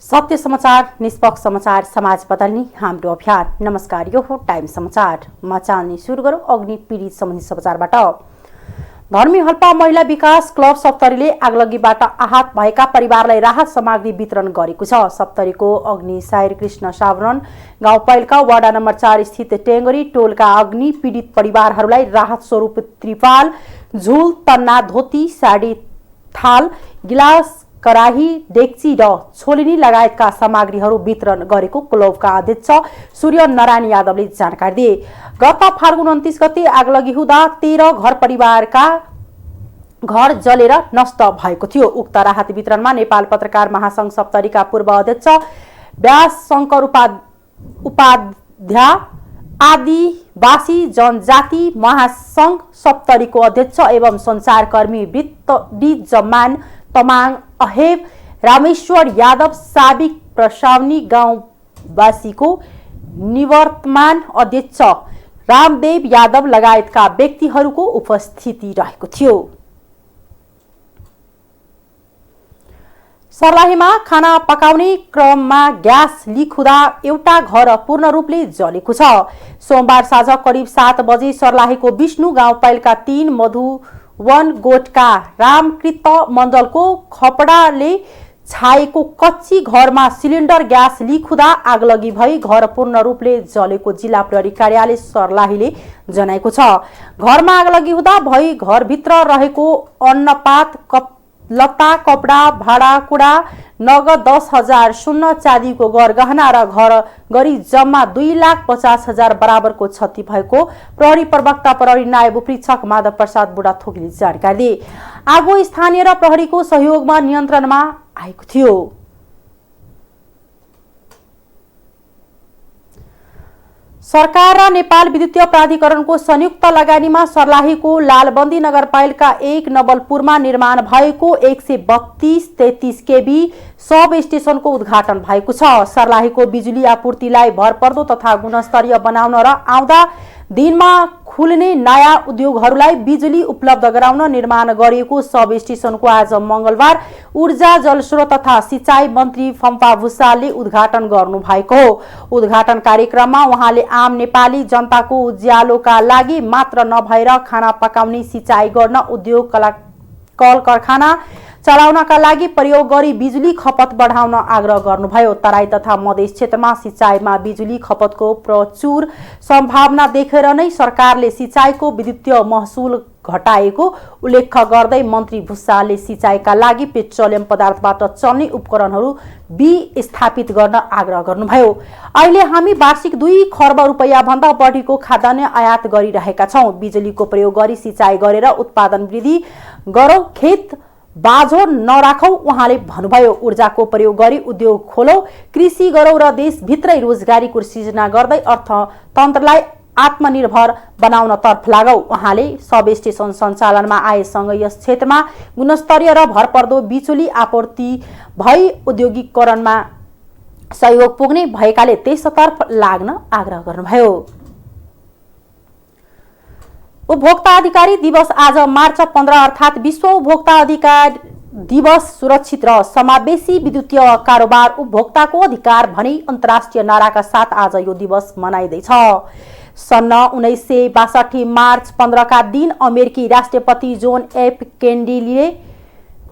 सत्य समाचार, निष्पक्ष समाचार, समाज बदल्ने हाम्रो अभियान। नमस्कार, यो हो टाइम समाचार। म चाहन्छु सुरु गरौँ अग्नि पीडित सम्बन्धी समाचारबाट। धर्मी हल्पा महिला विकास क्लब सप्तरीले आगलगीबाट आहत भएका परिवारलाई राहत सामग्री वितरण गरेको छ। सप्तरीको अग्निसायर कृष्ण सावरण गाउँपालिका वडा नम्बर 4 स्थित टेंगरी टोलका अग्नि पीडित परिवारहरूलाई राहत स्वरूप त्रिपाल, झुल, तन्ना, धोती, साडी, थाल, गिलास, कराही, डेक्ची र छोलिनी लगायतका सामग्रीहरू वितरण गरेको क्लबका अध्यक्ष सूर्य नारायण यादवले जानकारी दिए। गत फाल्गुन 29 गते आगलगी हुँदा 13 घर परिवारका घर जलेर नष्ट भएको थियो। उक्त राहत वितरणमा नेपाल पत्रकार महासंघ सप्तरीका पूर्व अध्यक्ष व्यास शंकर उपाध्याय, आदिवासी जनजाति महासंघ सप्तरीको अध्यक्ष एवं संचारकर्मी जमान तमाङ, अहेब, रामेश्वर यादव, साबिक प्रसावनी गाउँवासीको निवर्तमान अध्यक्ष रामदेव यादव लगायतका व्यक्तिहरूको उपस्थिति रहेको थियो। सर्लाहीमा खाना पकाउने क्रममा ग्यास लिक हुँदा एउटा घर पूर्ण रूपले जलेको छ। सोमबार साँझ करिब 7 बजे सर्लाहीको विष्णु गाउँपालिका 3 मधुवन गोठका रामकृत मण्डलको खपडाले छाएको कच्ची घरमा सिलिन्डर ग्यास लिक हुँदा आगलगी भई घर पूर्ण रूपले जलेको जिल्ला प्रहरी कार्यालय सर्लाहीले जनाएको छ। घरमा आगलगी हुँदा भई घरभित्र रहेको अन्नपात, लत्ता, कपडा, भाँडाकुँडा, नगद 10,000 सुन्न, चाँदीको गरगहना र घर गरी जम्मा 2,50,000 बराबरको क्षति भएको प्रहरी प्रवक्ता प्रहरी नायब उपरीक्षक माधव प्रसाद बुढाथोकीले जानकारी दिए। आगो स्थानीय र प्रहरीको सहयोगमा नियन्त्रणमा आएको थियो। सरकार र नेपाल विद्युतीय प्राधिकरणको संयुक्त लगानीमा सर्लाहीको लालबन्दी नगरपालिका 1 नवलपुरमा निर्माण भएको 132-33 केबी सब स्टेशनको उद्घाटन भएको छ। सर्लाहीको बिजुली आपूर्तिलाई भरपर्दो तथा गुणस्तरीय बनाउन र आउँदा दिनमा खुल्ने नयाँ उद्योगहरूलाई बिजुली उपलब्ध गराउन निर्माण गरिएको सब स्टेशनको आज मंगलबार ऊर्जा, जलस्रोत तथा सिंचाई मन्त्री फम्पा भुसालले उद्घाटन गर्नु भएको हो। उद्घाटन कार्यक्रममा उहाँले आम नेपाली जनताको उज्यालोका लागि मात्र नभएर खाना पकाउने, सिंचाई गर्न, उद्योग, कल कारखाना चलाउनका लागि प्रयोग गरी बिजुली खपत बढाउन आग्रह गर्नुभयो। तराई तथा मधेस क्षेत्रमा सिंचाइमा बिजुली खपतको प्रचुर सम्भावना देखेर नै सरकारले सिंचाइको विद्युतीय महसुल घटाएको उल्लेख गर्दै मन्त्री भुसालले सिंचाइका लागि पेट्रोलियम पदार्थबाट चल्ने उपकरणहरू स्थापित गर्न आग्रह गर्नुभयो। अहिले हामी वार्षिक 2 खर्ब रुपैयाँ भन्दा बढीको खाद्यान्न आयात गरिरहेका छौं। बिजुलीको प्रयोग गरी सिंचाई गरेर उत्पादन वृद्धि गरौं, खेत बाझो नराखौ, उहाँले भन्नुभयो। ऊर्जाको प्रयोग गरी उद्योग खोलौ, कृषि गरौ र देशभित्रै रोजगारीको सृजना गर्दै अर्थतन्त्रलाई आत्मनिर्भर बनाउन तर्फ लागौ। उहाँले सब स्टेशन सञ्चालनमा आएसँग यस क्षेत्रमा गुणस्तरीय र भरपर्दो बिजुली आपूर्ति भई औद्योगिकरणमा सहयोग पुग्ने भएकाले त्यसतर्फ लाग्न आग्रह गर्नुभयो। उपभोक्ता अधिकारी दिवस आज मार्च 15 अर्थात् विश्व उपभोक्ता अधिकार दिवस सुरक्षित र समावेशी विद्युतीय कारोबार उपभोक्ताको अधिकार भनी अन्तर्राष्ट्रिय नाराका साथ आज यो दिवस मनाइँदैछ। सन् 1962 मार्च 15 का दिन अमेरिकी राष्ट्रपति जोन एफ केनेडीले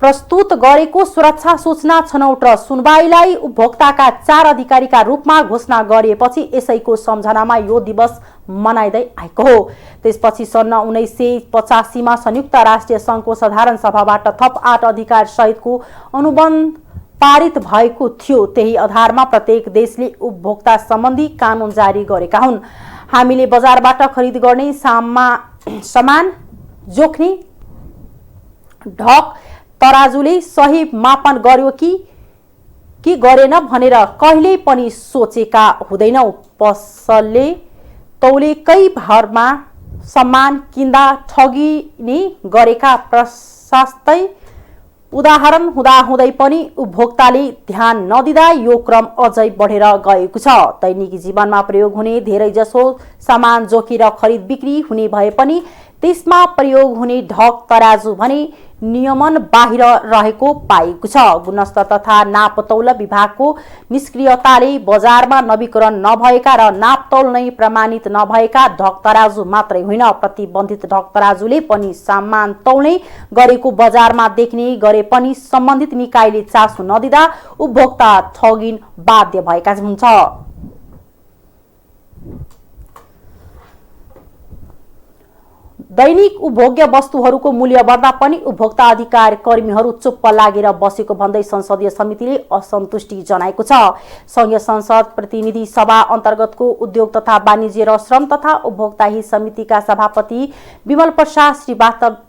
प्रस्तुत गरेको सुरक्षा सूचना छनौट र सुनवाईलाई उपभोक्ताका 4 अधिकारीका रूपमा घोषणा गरिएपछि यसैको सम्झनामा यो दिवस मनाइँदै आएको हो। त्यसपछि सन् 1985 मा संयुक्त राष्ट्रिय संघको साधारण सभाबाट थप 8 अधिकार सहितको अनुबन्ध पारित भएको थियो। त्यही आधारमा प्रत्येक देशले उपभोक्ता सम्बन्धी कानून जारी गरेका हुन्। हामीले बजारबाट खरिद गर्ने सामान जोख्ने ढक तराजुले सही मापन गर्यो कि गरेन भनेर कहिल्यै पनि सोचेका हुँदैनौं। पसलले तौलेकै भरमा सामान किन्दा ठगिने गरेका प्रशस्तै उदाहरण हुँदाहुँदै पनि उपभोक्ताले ध्यान नदिँदा यो क्रम अझै बढेर गएको छ। दैनिक जीवनमा प्रयोग हुने धेरै जसो सामान जोखेर खरिद बिक्री हुने भए पनि त्यसमा प्रयोग हुने ढक तराजु भने नियमन बाहिर रहेको पाइएको छ। गुणस्तर तथा नापतौल विभागको निष्क्रियताले बजारमा नवीकरण नभएका र नापतौल नै प्रमाणित नभएका ढक तराजु मात्रै होइन, प्रतिबन्धित ढक तराजुले पनि सामान तौल्ने गरेको बजारमा देख्ने गरे पनि सम्बन्धित निकायले चासो नदिँदा उपभोक्ता ठगिन बाध्य भएका हुन्छ। दैनिक उपभोग्य वस्तुहरूको मूल्य बढ्दा पनि उपभोक्ता अधिकार कर्मीहरू चुप्प लागेर बसेको भन्दै संसदीय समितिले असन्तुष्टि जनाएको छ। संघीय संसद प्रतिनिधि सभा अन्तर्गतको उद्योग तथा वाणिज्य र श्रम तथा उपभोक्ता हित समितिका सभापति विमल प्रसाद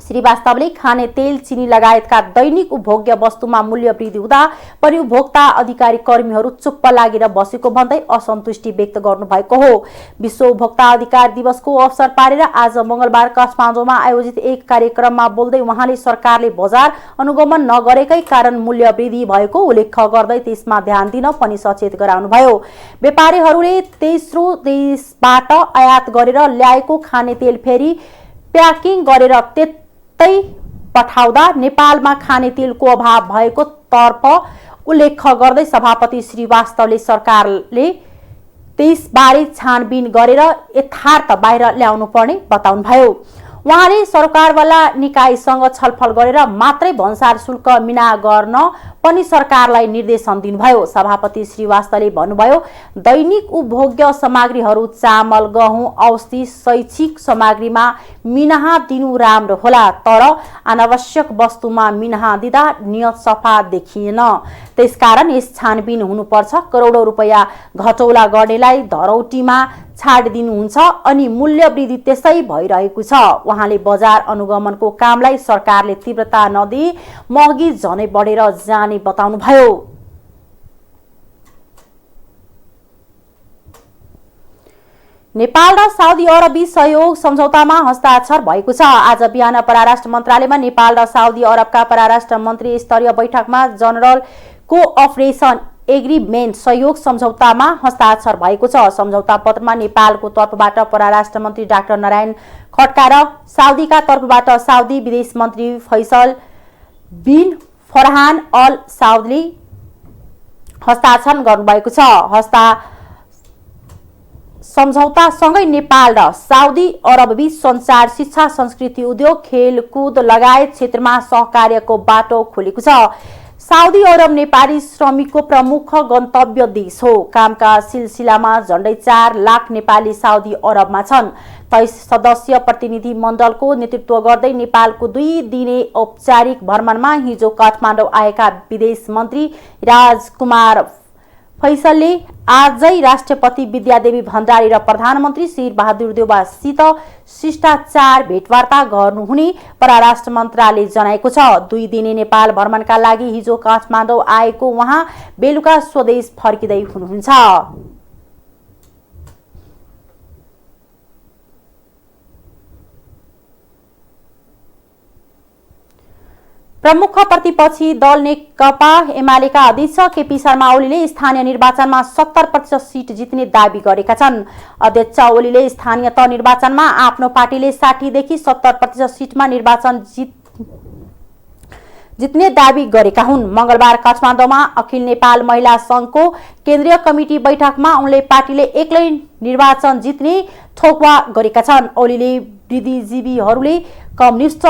श्रीवास्तवले खाने तेल, चिनी लगायतका दैनिक उपभोग्य वस्तुमा मूल्य वृद्धि हुँदा पनि उपभोक्ता अधिकारी कर्मीहरू चुप्प लागेर बसेको भन्दै असन्तुष्टि व्यक्त गर्नुभएको हो। विश्व उपभोक्ता अधिकार दिवसको अवसर पारेर आज मंगलबार काठमाडौँमा आयोजित एक कार्यक्रममा बोल्दै उहाँले सरकारले बजार अनुगमन नगरेकै कारण मूल्य वृद्धि भएको उल्लेख गर्दै त्यसमा ध्यान दिन पनि सचेत गराउनुभयो। व्यापारीहरूले तेस्रो देशबाट आयात गरेर ल्याएको खाने तेल फेरि प्याकिङ गरेर पठाउँदा नेपालमा खाने तेलको अभाव भएको तर्फ उल्लेख गर्दै सभापति श्रीवास्तवले सरकारले त्यसबारे छानबिन गरेर यथार्थ बाहिर ल्याउनु पर्ने बताउनुभयो। उहाँले सरकारवाला निकायसँग छलफल गरेर मात्रै भन्सार शुल्क मिना गर्न पनि सरकारलाई निर्देशन दिनुभयो। सभापति श्रीवास्तवले भन्नुभयो, दैनिक उपभोग्य सामग्रीहरू चामल, गहुँ, औषधि, शैक्षिक सामग्रीमा मिनाहा दिनु राम्रो होला, तर अनावश्यक वस्तुमा मिनाहा दिँदा नियत सफा देखिएन। त्यसकारण यस छानबिन हुनुपर्छ। करोडौं रुपैयाँ घटौला गर्नेलाई धरौटीमा छाड दिनुहुन्छ अनि मूल्य वृद्धि त्यसै भइरहेको छ। उहाँले बजार अनुगमनको कामलाई सरकारले तीव्रता नदिई महँगी झनै बढेर जाने बताउनुभयो। नेपाल र साउदी अरबबीच सहयोग सम्झौतामा हस्ताक्षर भएको छ। आज बिहान परराष्ट्र मन्त्रालयमा नेपाल र साउदी अरबका परराष्ट्र मन्त्री स्तरीय बैठकमा जनरल कोअपरेसन एग्रिमेन्ट सहयोग सम्झौतामा हस्ताक्षर भएको छ। सम्झौता पत्रमा नेपालको तर्फबाट परराष्ट्र मन्त्री डाक्टर नारायण खड्का र साउदीका तर्फबाट साउदी विदेश मन्त्री फैसल बिन फरहान अल साउदले हस्ताक्षर गर्नुभएको छ। सम्झौतासँगै नेपाल र साउदी अरबबीच सञ्चार, शिक्षा, संस्कृति, उद्योग, खेलकुद लगायत क्षेत्रमा सहकार्यको बाटो खुलेको छ। साउदी अरब नेपाली श्रमिकको प्रमुख गन्तव्य देश हो। कामका सिलसिलामा झण्डै 4 लाख नेपाली साउदी अरबमा छन्। 23 सदस्य प्रतिनिधि मण्डलको नेतृत्व गर्दै नेपालको 2 दिने औपचारिक भ्रमणमा हिजो काठमाडौँ आएका विदेश मन्त्री राजकुमार फैसलले आजै राष्ट्रपति विद्यादेवी भण्डारी र प्रधानमन्त्री शेरबहादुर देउवासित शिष्टाचार भेटवार्ता गर्नुहुने परराष्ट्र मन्त्रालयले जनाएको छ। 2 दिने नेपाल भ्रमणका लागि हिजो काठमाडौँ आएको उहाँ बेलुका स्वदेश फर्किँदै हुनुहुन्छ। प्रमुख प्रतिपक्षी दल नेकपा एमालेका अध्यक्ष केपी शर्मा ओलीले स्थानीय निर्वाचनमा 70% सिट जित्ने दावी गरेका छन्। अध्यक्ष ओलीले स्थानीय तह निर्वाचनमा आफ्नो पार्टीले 60 देखि 70% सिटमा निर्वाचन जित्ने दावी गरेका हुन्। मंगलबार काठमाडौँमा अखिल नेपाल महिला संघको केन्द्रीय कमिटी बैठकमा उनले पार्टीले एक्लै निर्वाचन जित्ने ठोकुवा गरेका छन्। ओलीले बुद्धिजीवीहरूले कम्युनिस्ट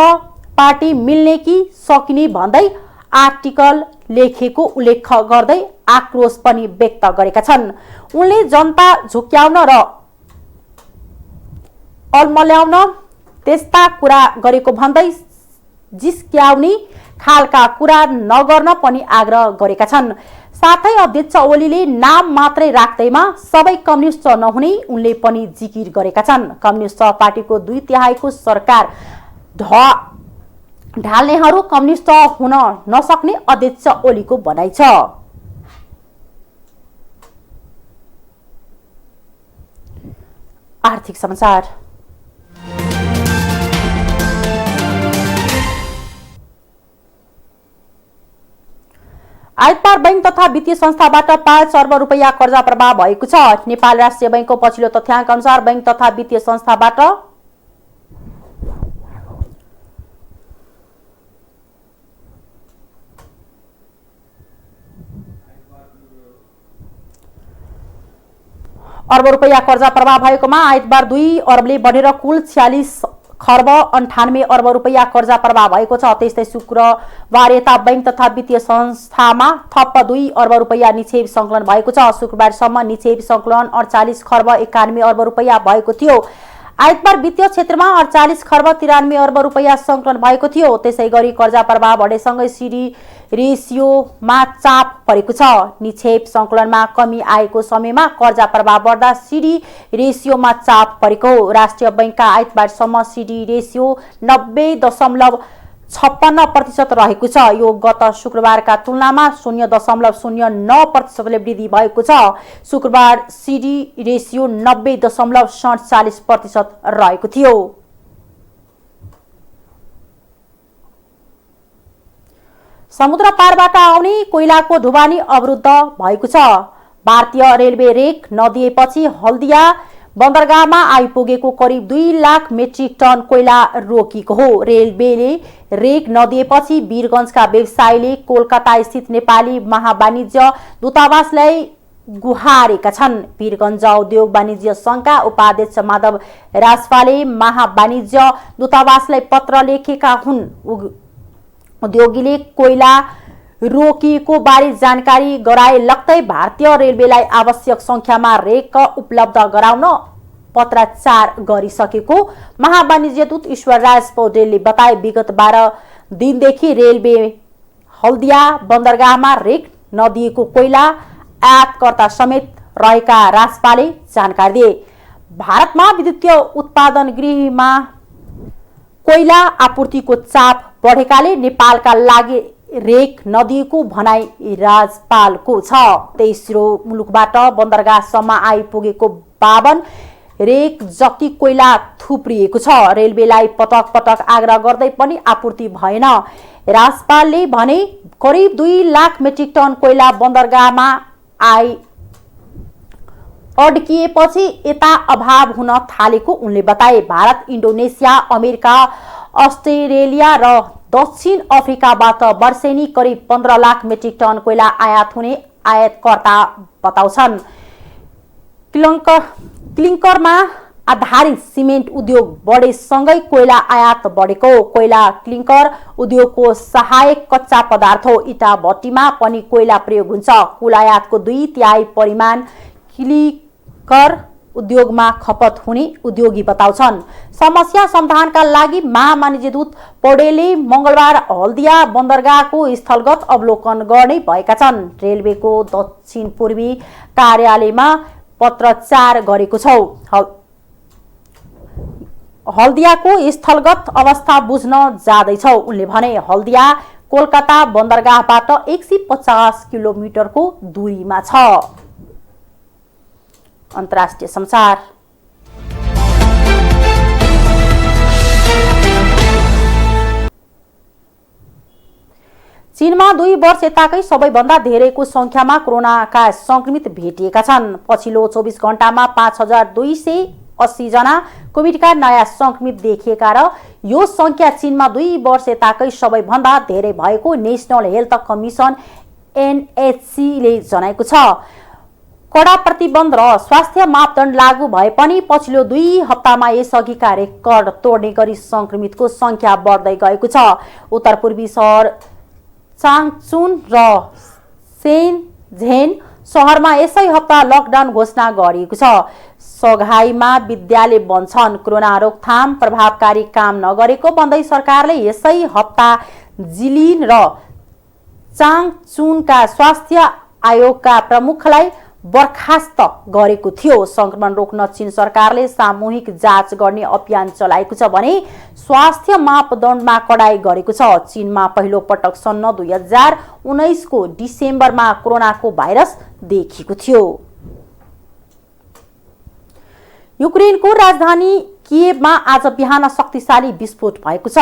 पार्टी मिल्ने कि सकिने भन्दै आर्टिकल लेखेको उल्लेख गर्दै आक्रोश पनि व्यक्त गरेका छन्। उनले जनता झुक्याउन र अल्मल्याउन त्यस्ता कुरा गरेको भन्दै जिस्क्याउने खालका कुरा नगर्न पनि आग्रह गरेका छन्। साथै अध्यक्ष ओलीले नाम मात्रै राख्दैमा सबै कम्युनिस्ट नहुने उनले पनि जिकिर गरेका छन्। कम्युनिस्ट पार्टीको 2/3 सरकार ढाल्नेहरू कम्युनिस्ट हुन नसक्ने अध्यक्ष ओलीको भनाइ छ। आर्थिक समाचार। आइतबार बैंक तथा वित्तीय संस्थाबाट 5 अर्ब रुपैयाँ कर्जा प्रवाह भएको छ। नेपाल राष्ट्रिय बैंकको पछिल्लो तथ्याङ्क अनुसार बैंक तथा वित्तीय संस्थाबाट अर्ब रुपैयाँ कर्जा प्रवाह भएकोमा आइतबार 2 अर्बले बढेर कुल 46 खर्ब 98 अर्ब रुपैयाँ कर्जा प्रवाह भएको छ। त्यस्तै शुक्रबार यता बैंक तथा वित्तीय संस्थामा थप 2 अर्ब रुपैयाँ निक्षेप सङ्कलन भएको छ। शुक्रबारसम्म निक्षेप सङ्कलन 48 खर्ब 91 अर्ब रुपैयाँ भएको थियो। आइतबार वित्तीय क्षेत्रमा 48 खर्ब 93 अर्ब रुपैयाँ सङ्कलन भएको थियो। त्यसै गरी कर्जा प्रवाह बढेसँगै सिडी रेसियोमा चाप परेको छ। निक्षेप सङ्कलनमा कमी आएको समयमा कर्जा प्रवाह बढ्दा सिडी रेसियोमा चाप परेको हो। राष्ट्रिय बैंकका आइतबारसम्म सिडी रेसियो 90.56% रहेको छ। यो गत शुक्रबारका तुलनामा 0.09% ले वृद्धि भएको छ। शुक्रबार सिडी रेसियो 90.47% रहेको थियो। समुद्र पारबाट आउने कोइलाको ढुवानी अवरुद्ध भएको छ। भारतीय रेलवे रेक नदिएपछि हल्दिया बन्दरगाहमा आइपुगेको करिब 2 लाख मेट्रिक टन कोइला रोकिएको हो। रेलवेले रेक नदिएपछि वीरगञ्जका व्यवसायीले कोलकाता स्थित नेपाली महावाणिज्य दूतावासलाई गुहारेका छन्। वीरगञ्ज उद्योग वाणिज्य सङ्घका उपाध्यक्ष माधव राजपाले महावाणिज्य दूतावासलाई पत्र लेखेका हुन्। उद्योगीले कोइला रोकिएको बारे जानकारी गराए लगतै भारतीय रेलवेलाई आवश्यक संख्यामा रेक उपलब्ध गराउन पत्राचार गरिसकेको महावाणिज्य दूत ईश्वरराज पौडेलले बताए। विगत 12 दिनदेखि रेलवे हल्दिया बन्दरगाहमा रेक नदिएको कोइला आयातकर्ता समेत रहेका राजपाले जानकारी दिए। भारतमा विद्युतीय उत्पादन गृहमा कोइला आपूर्तिको चाप बढेकाले नेपालका लागि रेक नदिएको भनाई राजपालको छ। तेस्रो मुलुकबाट बन्दरगाहसम्म आइपुगेको 52 रेक जति कोइला थुप्रिएको छ। रेलवेलाई पटक पटक आग्रह गर्दै पनि आपूर्ति भएन। राजपालले भने करिब 2 लाख मेट्रिक टन कोइला बन्दरगाहमा अड्किएपछि यता अभाव हुन थालेको उनले बताए। भारत, इन्डोनेसिया, अमेरिका, अस्ट्रेलिया र दक्षिण अफ्रिकाबाट वर्षेनी करिब 15 लाख मेट्रिक टन कोइला आयात हुने आयातकर्ता बताउँछन्। क्लिङ्करमा आधारित सिमेन्ट उद्योग बढेसँगै कोइला आयात बढेको। कोइला क्लिङ्कर उद्योगको सहायक कच्चा पदार्थ हो। इटा भट्टीमा पनि कोइला प्रयोग हुन्छ। कुल आयातको 2/3 परिमाण क्लिङ्कर उद्योगमा खपत हुने उद्योगी बताउँछन्। समस्या समाधानका लागि महावाणिज्य दूत पौडेलले मंगलबार हल्दिया बन्दरगाहको स्थलगत अवलोकन गर्ने भएका छन्। रेलवेको दक्षिण पूर्वी कार्यालयमा पत्रचार गरेको छौ। हल्दियाको स्थलगत अवस्था बुझ्न जाँदैछौ। उनले भने हल्दिया कोलकाता बन्दरगाहबाट 150 किलोमिटरको दूरीमा छ। अन्तर्राष्ट्रिय समाचार। चीनमा 2 वर्ष यताकै सबैभन्दा धेरैको संख्यामा कोरोनाका संक्रमित भेटिएका छन्। पछिल्लो 24 घण्टामा 5280 जना कोभिडका नयाँ संक्रमित देखिएका र यो संख्या चीनमा 2 वर्ष यताकै सबैभन्दा धेरै भएको नेशनल हेल्थ कमिसन NHC ले जनाएको छ। कडा प्रतिबन्ध र स्वास्थ्य मापदण्ड लागू भए पनि पछिल्लो 2 हप्तामा यसअघिका रेकर्ड तोड्ने गरी संक्रमितको संख्या बढ्दै गएको छ। उत्तर पूर्वी शहर चाङचुन र सेन्झेन शहरमा यसै हप्ता लकडाउन घोषणा गरिएको छ। सघाईमा विद्यालय बन्द छन्। कोरोना रोकथाम प्रभावकारी काम नगरेको भन्दै सरकारले यसै हप्ता जिलिन र चाङचुनका स्वास्थ्य आयोगका प्रमुखलाई बर्खास्त गरेको थियो। संक्रमण रोक्न चीन सरकारले सामूहिक जाँच गर्ने अभियान चलाएको छ भने स्वास्थ्य मापदण्डमा कडाई गरेको छ। चीनमा पहिलो पटक सन् 2019 को डिसेम्बरमा कोरोनाको भाइरस देखिएको थियो। युक्रेनको राजधानी किएभमा आज बिहान शक्तिशाली विस्फोट भएको छ।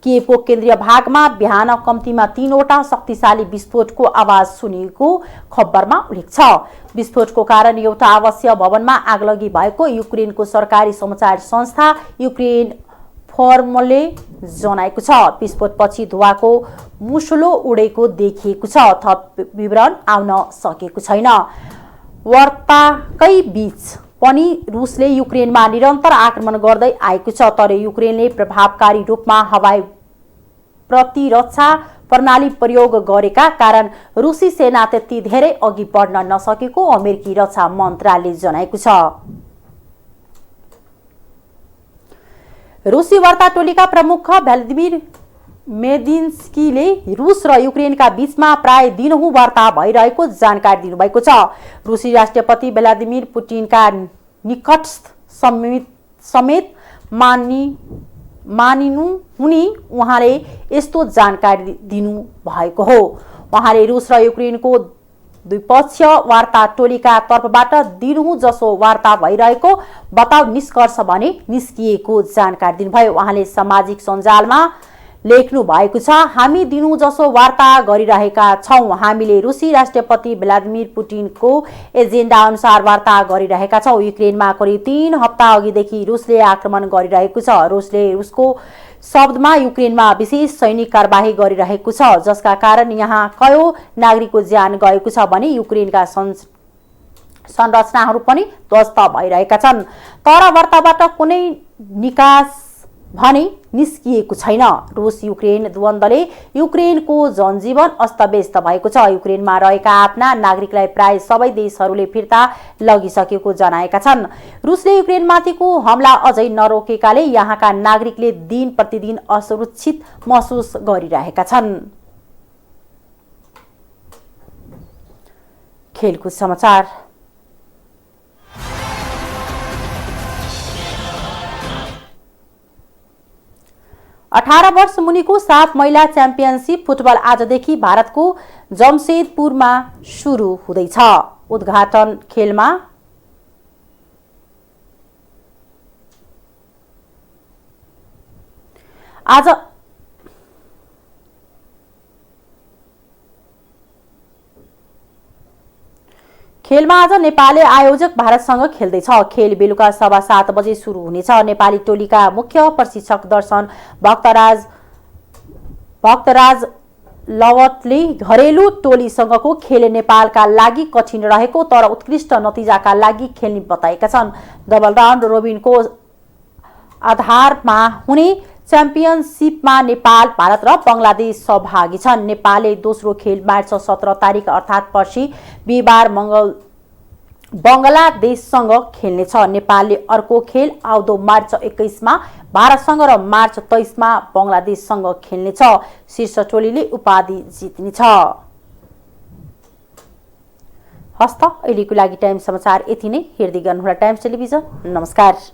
किएभको केन्द्रीय भागमा बिहान कम्तीमा 3वटा शक्तिशाली विस्फोटको आवाज सुनिएको खबरमा उल्लेख छ। विस्फोटको कारण एउटा आवासीय भवनमा आगलगी भएको युक्रेनको सरकारी समाचार संस्था युक्रेन फर्मले जनाएको छ। विस्फोटपछि धुवाको मुसलो उडेको देखिएको छ। थप विवरण आउन सकेको छैन। वार्ताकै बीच पनि रुसले युक्रेनमा निरन्तर आक्रमण गर्दै आएको छ। तर युक्रेनले प्रभावकारी रूपमा हवाई प्रतिरक्षा प्रणाली प्रयोग गरेका कारण रुसी सेना त्यति धेरै अघि बढ्न नसकेको अमेरिकी रक्षा मन्त्रालयले जनाएको छ। रुसी वार्ता टोलीका प्रमुख भ्लादिमिर मेदिन्स्कीले रुस र युक्रेनका बीचमा प्राय दिनहुँ वार्ता भइरहेको जानकारी दिनुभएको छ। रुसी राष्ट्रपति भ्लादिमिर पुटिनका निकटस्थ समेत मानिनु हुने उहाँले यस्तो जानकारी दिनु भएको हो। उहाँले रुस र युक्रेनको द्विपक्षीय वार्ता टोलीका तर्फबाट दिनहुँ जसो वार्ता भइरहेको बताउ निष्कर्ष भने निस्किएको जानकारी दिनुभयो। उहाँले सामाजिक सञ्जालमा लेख्नु भएको छ, हामी दिनु जसो वार्ता गरिरहेका छौं। हामीले रुसी राष्ट्रपति भ्लादिमिर पुटिनको एजेन्डा अनुसार वार्ता गरिरहेका छौं। युक्रेनमा करिब 3 हप्ता अघिदेखि रुसले आक्रमण गरिरहेको छ। रुसले उसको शब्दमा युक्रेनमा विशेष सैनिक कारबाही गरिरहेको छ, जसका कारण यहाँ कयौं नागरिकको ज्यान गएको छ भने युक्रेनका संरचनाहरू पनि ध्वस्त भइरहेका छन्। तर वार्ताबाट कुनै निकास भने निस्किएको छैन। रुस युक्रेन द्वन्द्वले युक्रेनको जनजीवन अस्तव्यस्त भएको छ। युक्रेनमा रहेका आफ्ना नागरिकलाई प्राय सबै देशहरूले फिर्ता लगिसकेको जनाएका छन्। रुसले युक्रेनमाथिको हमला अझै नरोकेकाले यहाँका नागरिकले दिन प्रतिदिन असुरक्षित महसुस गरिरहेका छन्। खेलकुद समाचार। 18 वर्ष मुनिको 7 महिला च्याम्पियनशिप फुटबल आजदेखि भारतको जमशेदपुरमा सुरु हुँदैछ। उद्घाटन खेलमा आज नेपालले आयोजक भारतसँग खेल्दैछ। खेल बेलुका 7:15 बजे सुरु हुनेछ। नेपाली टोलीका मुख्य प्रशिक्षक दर्शन भक्तराज लवटले घरेलु टोलीसँगको खेल नेपालका लागि कठिन रहेको तर उत्कृष्ट नतिजाका लागि खेल्ने बताएका छन्। डबल राउन्ड रोबिनको आधारमा हुने च्याम्पियनशिपमा नेपाल, भारत र बंगलादेश सहभागी छन्। नेपालले दोस्रो खेल मार्च 17 तारिक अर्थात् पर्सि बिहिबार बंगलादेशसँग खेल्नेछ। नेपालले अर्को खेल आउँदो मार्च 21 मा भारतसँग र मार्च 23 मा बंगलादेशसँग खेल्नेछ। शीर्ष टोलीले उपाधि जित्नेछ। हस्त अहिलेको लागि टाइम समाचार यति नै। हेर्दै गर्नुहोला टाइम्स टेलिभिजन। नमस्कार।